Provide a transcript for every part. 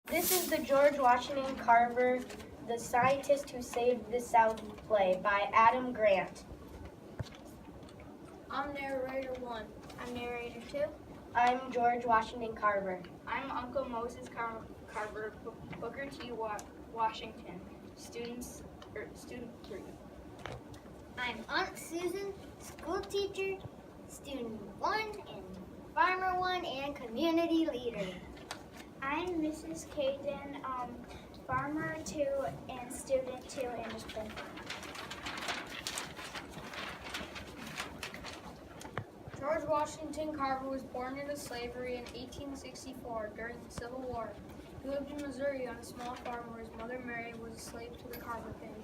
This is the George Washington Carver, the Scientist Who Saved the South play by Adam Grant. I'm narrator 1. I'm narrator 2. I'm George Washington Carver. I'm Uncle Moses Carver, Booker T. Washington, student 3. I'm Aunt Susan, school teacher, student 1, and farmer 1, and community leader. I'm Mrs. Caden, farmer 2 and student 2 and just plain farmer. George Washington Carver was born into slavery in 1864 during the Civil War. He lived in Missouri on a small farm where his mother Mary was a slave to the Carver family.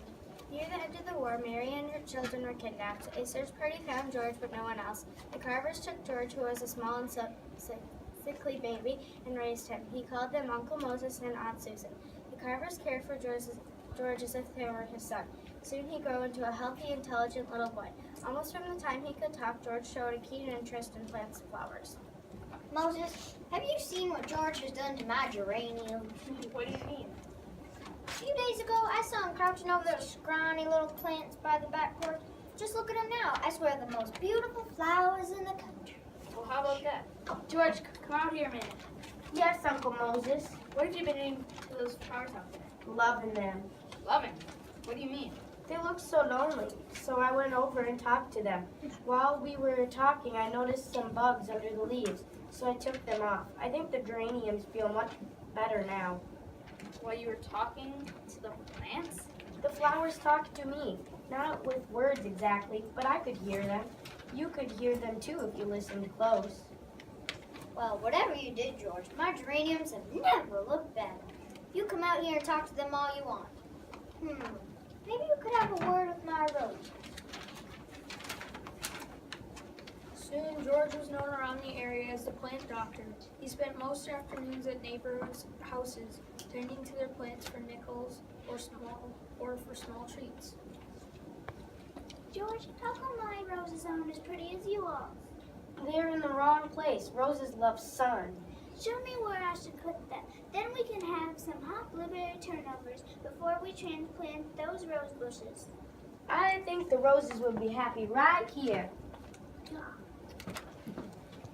Near the end of the war, Mary and her children were kidnapped. A search party found George, but no one else. The Carvers took George, who was a small and sickly baby, and raised him. He called them Uncle Moses and Aunt Susan. The Carvers cared for George as if they were his son. Soon he grew into a healthy, intelligent little boy. Almost from the time he could talk, George showed a keen interest in plants and flowers. Moses, have you seen what George has done to my geranium? What do you mean? A few days ago, I saw him crouching over those scrawny little plants by the back porch. Just look at him now. I swear, the most beautiful flowers in the country. Well, how about that? George, come out here a minute. Yes, Uncle Moses. What have you been doing to those flowers out there? Loving them. Loving. What do you mean? They looked so lonely, so I went over and talked to them. While we were talking, I noticed some bugs under the leaves, so I took them off. I think the geraniums feel much better now. While you were talking to the plants? The flowers talked to me, not with words exactly, but I could hear them. You could hear them too if you listened close. Well, whatever you did, George, my geraniums have never looked better. You come out here and talk to them all you want. Maybe you could have a word with my rose. Soon, George was known around the area as the plant doctor. He spent most afternoons at neighbors' houses, tending to their plants for nickels or for small treats. George, how come my roses aren't as pretty as you all? They're in the wrong place. Roses love sun. Show me where I should put them. Then we can have some hot blueberry turnovers before we transplant those rose bushes. I think the roses would be happy right here.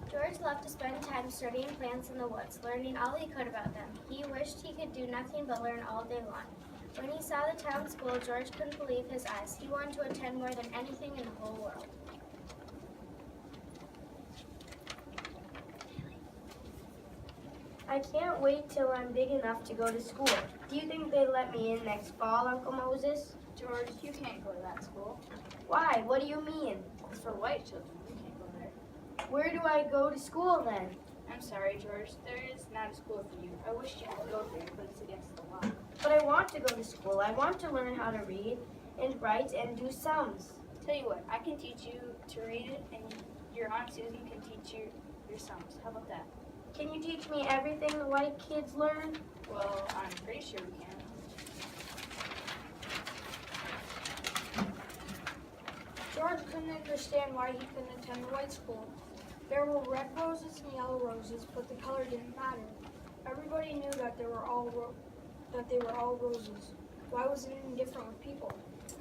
George loved to spend time studying plants in the woods, learning all he could about them. He wished he could do nothing but learn all day long. When he saw the town school, George couldn't believe his eyes. He wanted to attend more than anything in the whole world. I can't wait till I'm big enough to go to school. Do you think they let me in next fall, Uncle Moses? George, you can't go to that school. Why? What do you mean? It's for white children. You can't go there. Where do I go to school then? I'm sorry, George. There is not a school for you. I wish you could go there, but it's against the law. But I want to go to school. I want to learn how to read and write and do sums. Tell you what, I can teach you to read it, and your Aunt Susan can teach you your sums. How about that? Can you teach me everything the white kids learn? Well, I'm pretty sure we can. George couldn't understand why he couldn't attend the white school. There were red roses and yellow roses, but the color didn't matter. Everybody knew that they were all roses. Why was it any different with people?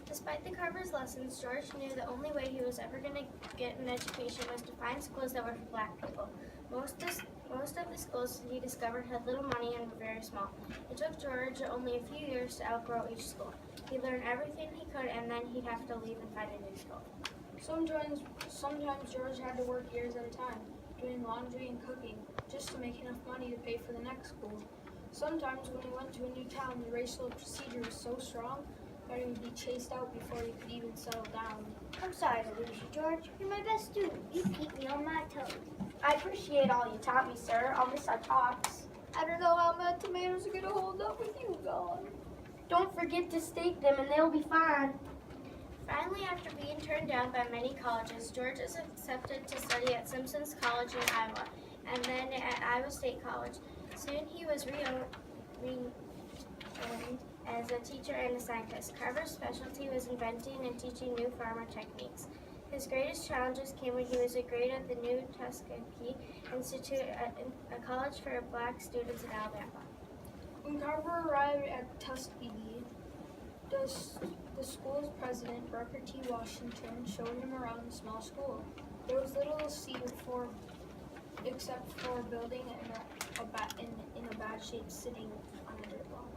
Despite the Carver's lessons, George knew the only way he was ever going to get an education was to find schools that were for black people. Most of the schools he discovered had little money and were very small. It took George only a few years to outgrow each school. He learned everything he could, and then he'd have to leave and find a new school. Sometimes George had to work years at a time, doing laundry and cooking, just to make enough money to pay for the next school. Sometimes when he went to a new town, the racial procedure was so strong that he would be chased out before he could even settle down. I'm sorry to lose you, George. You're my best student. You keep me on my toes. I appreciate all you taught me, sir. I'll miss our talks. I don't know how my tomatoes are going to hold up with you gone. Don't forget to stake them and they'll be fine. Finally, after being turned down by many colleges, George was accepted to study at Simpson's College in Iowa, and then at Iowa State College. Soon he was reopened as a teacher and a scientist. Carver's specialty was inventing and teaching new farmer techniques. His greatest challenges came when he was a grade at the New Tuskegee Institute, a college for black students in Alabama. When Carver arrived at Tuskegee, the school's president, Booker T. Washington, showed him around the small school. There was little to see except for a building in a bad shape sitting on a dirt lot.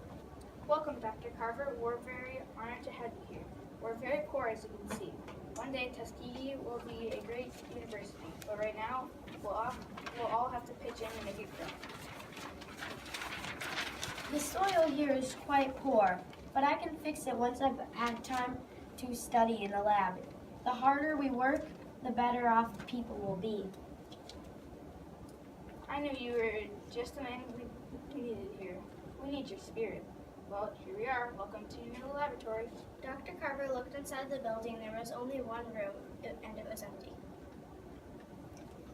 Welcome, Dr. Carver. We're very honored to have you here. We're very poor, as you can see. One day, Tuskegee will be a great university, but right now, we'll all have to pitch in and make it grow. The soil here is quite poor, but I can fix it once I've had time to study in the lab. The harder we work, the better off the people will be. I knew you were just the man we needed here. We need your spirit. Well, here we are. Welcome to your new laboratory. Dr. Carver looked inside the building. There was only one room, and it was empty.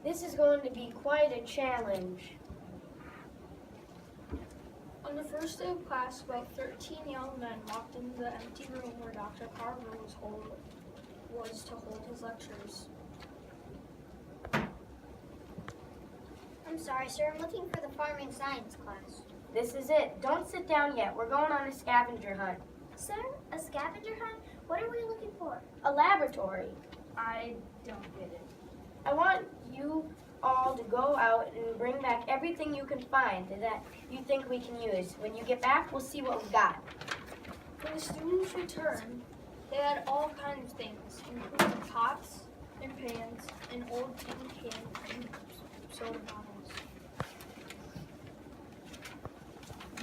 This is going to be quite a challenge. On the first day of class, about 13 young men walked into the empty room where Dr. Carver was to hold his lectures. I'm sorry, sir. I'm looking for the farming science class. This is it. Don't sit down yet. We're going on a scavenger hunt. Sir, a scavenger hunt? What are we looking for? A laboratory. I don't get it. I want you all to go out and bring back everything you can find that you think we can use. When you get back, we'll see what we got. When the students returned, they had all kinds of things, including pots and pans and old tin cans and soda bottles.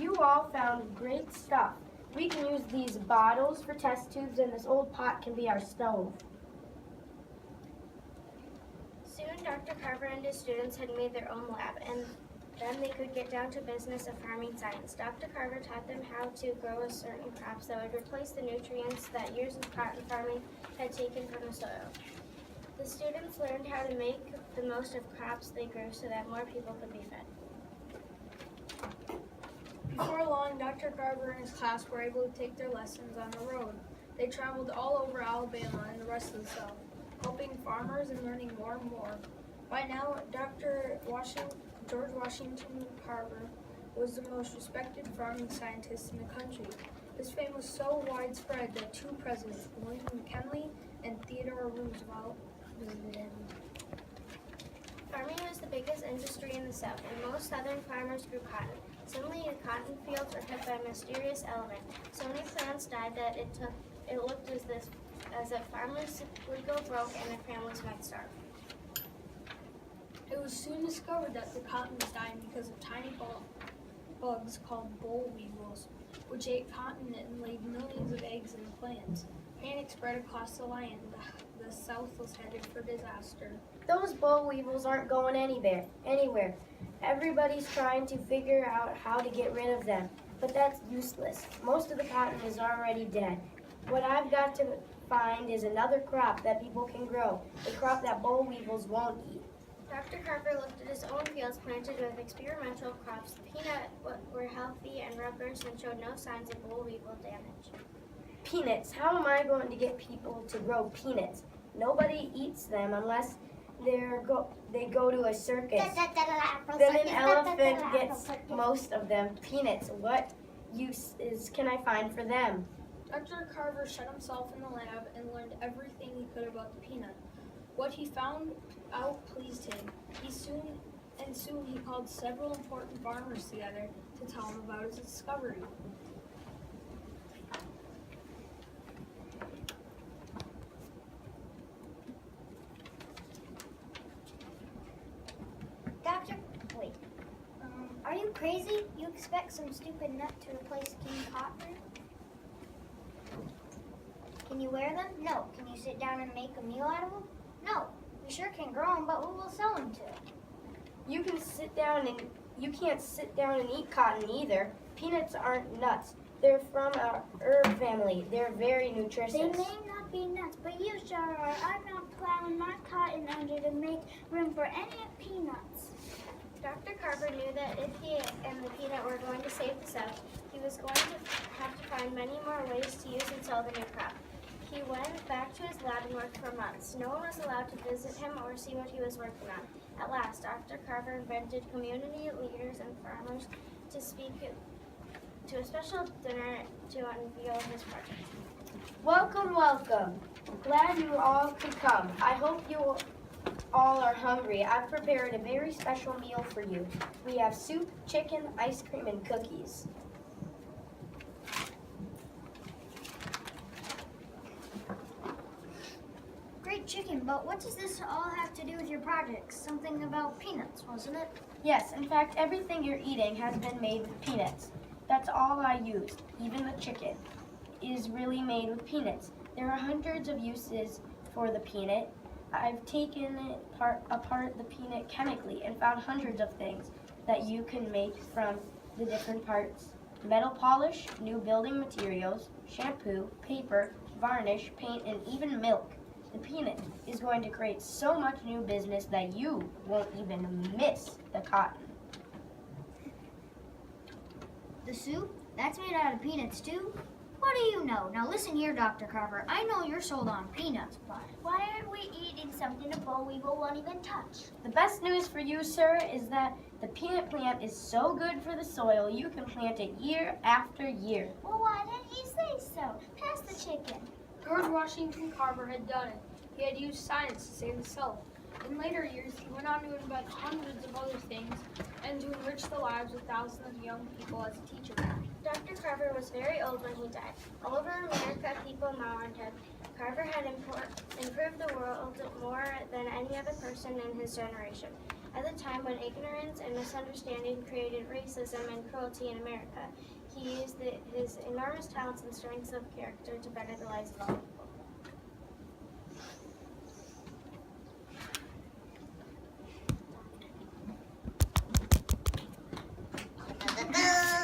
You all found great stuff. We can use these bottles for test tubes, and this old pot can be our stove. Soon, Dr. Carver and his students had made their own lab, and then they could get down to business of farming science. Dr. Carver taught them how to grow certain crops that would replace the nutrients that years of cotton farming had taken from the soil. The students learned how to make the most of crops they grew so that more people could be fed. Before long, Dr. Carver and his class were able to take their lessons on the road. They traveled all over Alabama and the rest of the South, helping farmers and learning more and more. By now, George Washington Carver was the most respected farming scientist in the country. His fame was so widespread that two presidents, William McKinley and Theodore Roosevelt, visited him. Farming was the biggest industry in the South, and most Southern farmers grew cotton. Suddenly, the cotton fields were hit by a mysterious element. So many plants died that it looked as if farmers would go broke and their families might starve. It was soon discovered that the cotton was dying because of tiny bugs called boll weevils, which ate cotton and laid millions of eggs in the plants. Panic spread across the land. The South was headed for disaster. Those boll weevils aren't going anywhere. Everybody's trying to figure out how to get rid of them, but that's useless. Most of the cotton is already dead. What I've got to find is another crop that people can grow, a crop that boll weevils won't eat. Dr. Carver looked at his own fields planted with experimental crops. The peanut were healthy and rubbers and showed no signs of boll weevil damage. Peanuts. How am I going to get people to grow peanuts? Nobody eats them unless they go to a circus. Then an elephant gets most of them. Peanuts. What uses can I find for them? Dr. Carver shut himself in the lab and learned everything he could about the peanut. What he found out pleased him. Soon he called several important farmers together to tell him about his discovery. Are you crazy? You expect some stupid nut to replace King Cotton? Can you wear them? No. Can you sit down and make a meal out of them? No. We sure can grow them, but who will sell them to? You can't sit down and eat cotton either. Peanuts aren't nuts. They're from a herb family. They're very nutritious. They may not be nuts, but you sure are. I'm not plowing my cotton under to make room for any peanuts. Dr. Carver knew that if he and the peanut were going to save the South, he was going to have to find many more ways to use and sell the new crop. He went back to his lab and worked for months. No one was allowed to visit him or see what he was working on. At last, Dr. Carver invited community leaders and farmers to speak to a special dinner to unveil his project. Welcome, welcome. Glad you all could come. I hope you all are hungry. I've prepared a very special meal for you. We have soup, chicken, ice cream, and cookies. Great chicken, but what does this all have to do with your projects? Something about peanuts, wasn't it? Yes, in fact, everything you're eating has been made with peanuts. That's all I used. Even the chicken is really made with peanuts. There are hundreds of uses for the peanut. I've taken apart the peanut chemically and found hundreds of things that you can make from the different parts. Metal polish, new building materials, shampoo, paper, varnish, paint, and even milk. The peanut is going to create so much new business that you won't even miss the cotton. The soup? That's made out of peanuts too? What do you know? Now listen here, Dr. Carver. I know you're sold on peanuts, but Why aren't we eating something a boll weevil won't even touch? The best news for you, sir, is that the peanut plant is so good for the soil you can plant it year after year. Well, why didn't you say so? Pass the chicken. George Washington Carver had done it. He had used science to save the South. In later years, he went on to invent hundreds of other things and to enrich the lives of thousands of young people as a teacher. Dr. Carver was very old when he died. All over America, people mourned him. Carver had improved the world more than any other person in his generation. At the time when ignorance and misunderstanding created racism and cruelty in America, he used his enormous talents and strengths of character to better the lives of all.